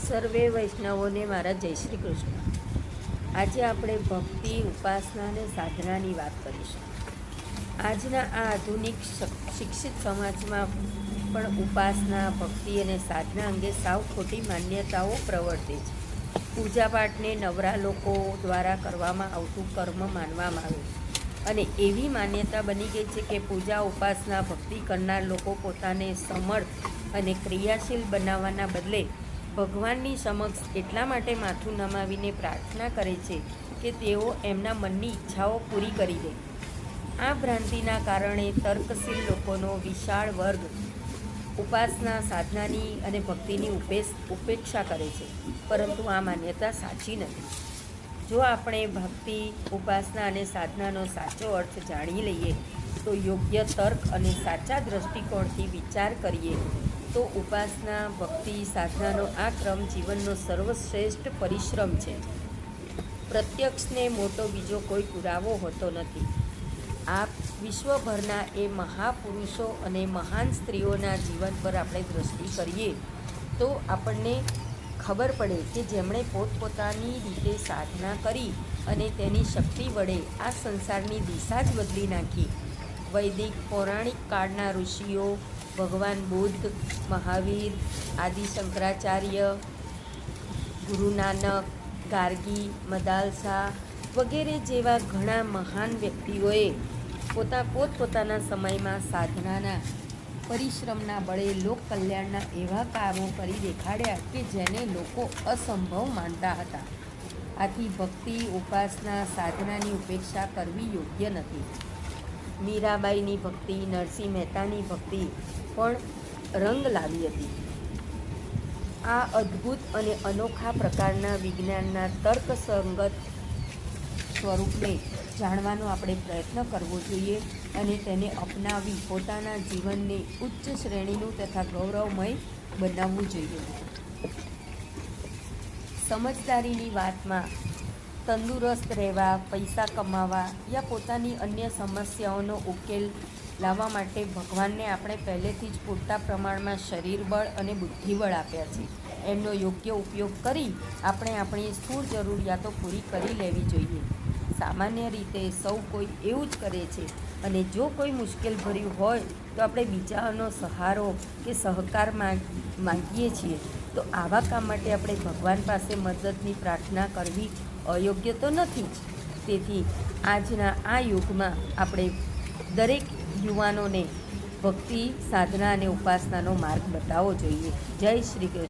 સર્વે વૈષ્ણવોને મારા જય શ્રી કૃષ્ણ। આજે આપણે ભક્તિ, ઉપાસના અને સાધનાની વાત કરીશું। આજના આ આધુનિક શિક્ષિત સમાજમાં પણ ઉપાસના, ભક્તિ અને સાધના અંગે સાવ ખોટી માન્યતાઓ પ્રવર્તે છે। પૂજાપાઠને નવરા લોકો દ્વારા કરવામાં આવતું કર્મ માનવામાં આવે છે અને એવી માન્યતા બની ગઈ છે કે પૂજા, ઉપાસના, ભક્તિ કરનાર લોકો પોતાને સમર્થ અને ક્રિયાશીલ બનાવવાના બદલે ભગવાનની સમક્ષ એટલા માટે માથું નમાવીને પ્રાર્થના કરે છે કે તેઓ એમના મનની ઈચ્છાઓ પૂરી કરી દે। આ ભ્રાંતિના કારણે તર્કશીલ લોકોનો વિશાળ વર્ગ ઉપાસના, સાધનાની અને ભક્તિની ઉપેક્ષા કરે છે, પરંતુ આ માન્યતા સાચી નથી। જો આપણે ભક્તિ, ઉપાસના અને સાધનાનો સાચો અર્થ જાણી લઈએ તો યોગ્ય તર્ક અને સાચા દ્રષ્ટિકોણથી વિચાર કરીએ તો ઉપાસના, ભક્તિ, સાધનાનો આ ક્રમ જીવનનો સર્વશ્રેષ્ઠ પરિશ્રમ છે। પ્રત્યક્ષને મોટો બીજો કોઈ પુરાવો હોતો નથી। આ વિશ્વભરના એ મહાપુરુષો અને મહાન સ્ત્રીઓના જીવન પર આપણે દ્રષ્ટિ કરીએ તો આપણને ખબર પડે કે જેમણે પોતપોતાની રીતે સાધના કરી અને તેની શક્તિ વડે આ સંસારની દિશા જ બદલી નાખી। વૈદિક પૌરાણિક કાળના ઋષિઓ, ભગવાન બુદ્ધ, મહાવીર, આદિ શંકરાચાર્ય, ગુરુ નાનક, ગાર્ગી, મદાલસા વગેરે જેવા ઘણા મહાન વ્યક્તિઓએ પોતપોતાના સમયમાં સાધનાના પરિશ્રમના બળે લોક કલ્યાણના એવા કામો કરી દેખાડ્યા કે જેને લોકો અસંભવ માનતા હતા। આથી ભક્તિ, ઉપાસના, સાધનાની ઉપેક્ષા કરવી યોગ્ય નથી। મીરાબાઈની ભક્તિ, નરસિંહ મહેતાની ભક્તિ પણ રંગ લાવી હતી। આ અદ્ભુત અને અનોખા પ્રકારના વિજ્ઞાનના તર્કસંગત સ્વરૂપને જાણવાનો આપણે પ્રયત્ન કરવો જોઈએ અને તેને અપનાવી પોતાના જીવનને ઉચ્ચ શ્રેણીનું તથા ગૌરવમય બનાવવું જોઈએ। સમજદારીની વાતમાં તંદુરસ્ત રહેવા, પૈસા કમાવા યા પોતાની અન્ય સમસ્યાઓનો ઉકેલ લાવવા માટે ભગવાનને આપણે પહેલેથી જ પૂરતા પ્રમાણમાં શરીરબળ અને બુદ્ધિબળ આપ્યા છે। એમનો યોગ્ય ઉપયોગ કરી આપણે આપણી સ્થૂળ જરૂરિયાતો પૂરી કરી લેવી જોઈએ। સામાન્ય રીતે સૌ કોઈ એવું જ કરે છે અને જો કોઈ મુશ્કેલ ભર્યું હોય તો આપણે બીજાનો સહારો કે સહકાર માંગીએ છીએ, તો આવા કામ માટે આપણે ભગવાન પાસે મદદની પ્રાર્થના કરવી અયોગ્ય તો નથી જ। તેથી આજના આ યુગમાં આપણે દરેક યુવાનોને ભક્તિ, સાધના અને ઉપાસનાનો માર્ગ બતાવવો જોઈએ। જય શ્રી કૃષ્ણ।